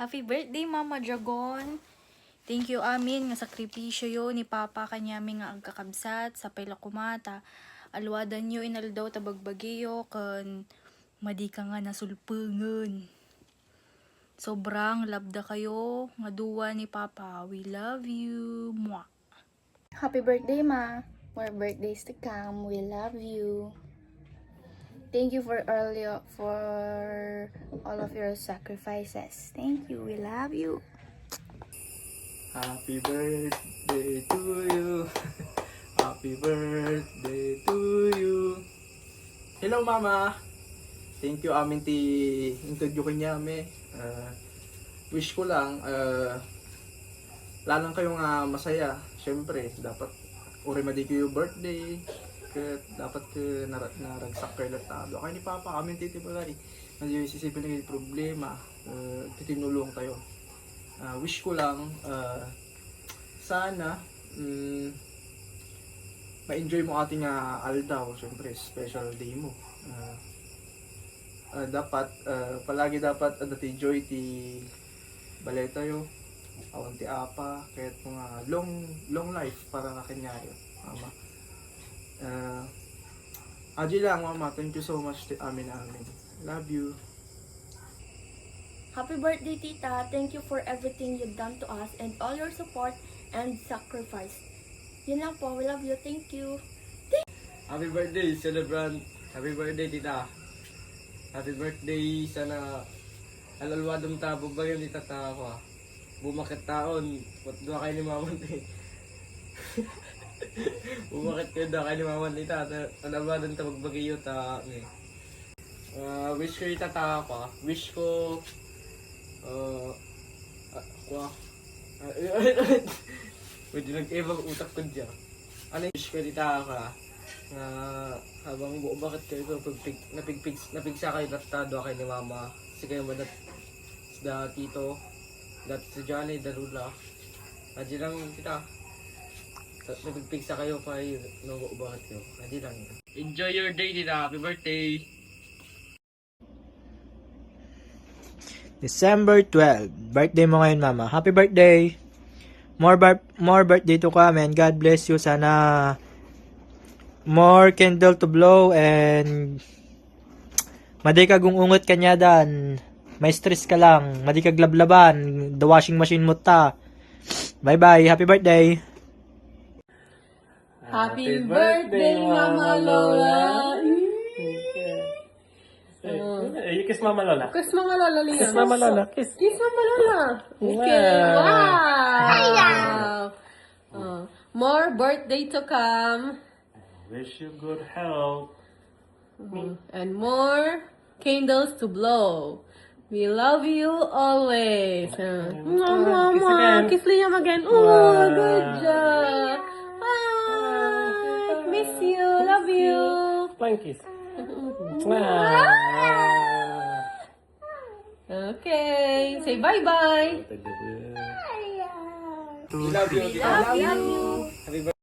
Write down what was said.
Happy birthday, Mama Dragon. Thank you amin nga sakripisyo yo ni Papa kanyami nga agkakabsat sa pailakumata. Alwadan nyo inaldaw tabagbagiyo kan madi ka nga nasulpungan. Sobrang labda kayo nga duwa ni Papa. We love you. Mwah. Happy birthday, Ma. More birthdays to come. We love you. Thank you for all of your sacrifices. Thank you. We love you. Happy birthday to you. Happy birthday to you. Hello, Mama. Thank you amin ti interview kanyami. Wish ko lang lalang kayo nga masaya. Syempre, dapat urimadi ko yung birthday. Dapat naragsak kayo latado. Kaya ni Papa kami titipalay. Nandiyo isisipin na yung problema. Titinulong tayo. Wish ko lang sana ma-enjoy mo ating aldaw. Syempre, special day mo. Dapat palagi dapat ti joy ti balay tayo. Awan ti apa kahit mga long life para kanyayo, Mama. Aji lang, Mama. Thank you so much amin. Love you. Happy birthday, Tita. Thank you for everything you've done to us and all your support and sacrifice. Yun lang po. We love you. Thank you. Happy birthday, celebrant. Happy birthday, Tita. Happy birthday. Sana alalwadong tabo ba yun itata ko. Bumakit taon. Doa kayo ni Maman. Bumakit kayo doa kayo ni Maman. Tita. Alalwadong tabag bagiyo ta. Wish ko itata ko. Wish ko pwede nag-ibang utak ko dyan. Ano yung wish ko itata ko habang bakit kayo napigsa kayo natado kayo ni Mama. Kasi kayo ba da tito dat si Johnny Darula. Adi lang kita. Napigsa kayo pa yun. Bakit kayo. Adi lang. Enjoy your day, Tita. Happy birthday. December 12, birthday mo ngayon, Mama. Happy birthday! More birthday to come and God bless you. Sana more candle to blow and madi kag ungot kanya dan. May stress ka lang. Madi kag lablaban. The washing machine mo ta. Bye-bye. Happy birthday! Happy birthday, Mama Lola! Kiss Mama Lola. Kiss Mama Lola, Liam. Kiss Mama Lola. Kiss. Kiss Mama Lola. Okay, wow. More birthday to come. Wish you good health. And more candles to blow. We love you always. Mama, kiss Liam again. Oh, good job. Miss you. Love you. Flying kiss. Okay, say bye-bye. We love you, Tita. Love you. Happy birthday.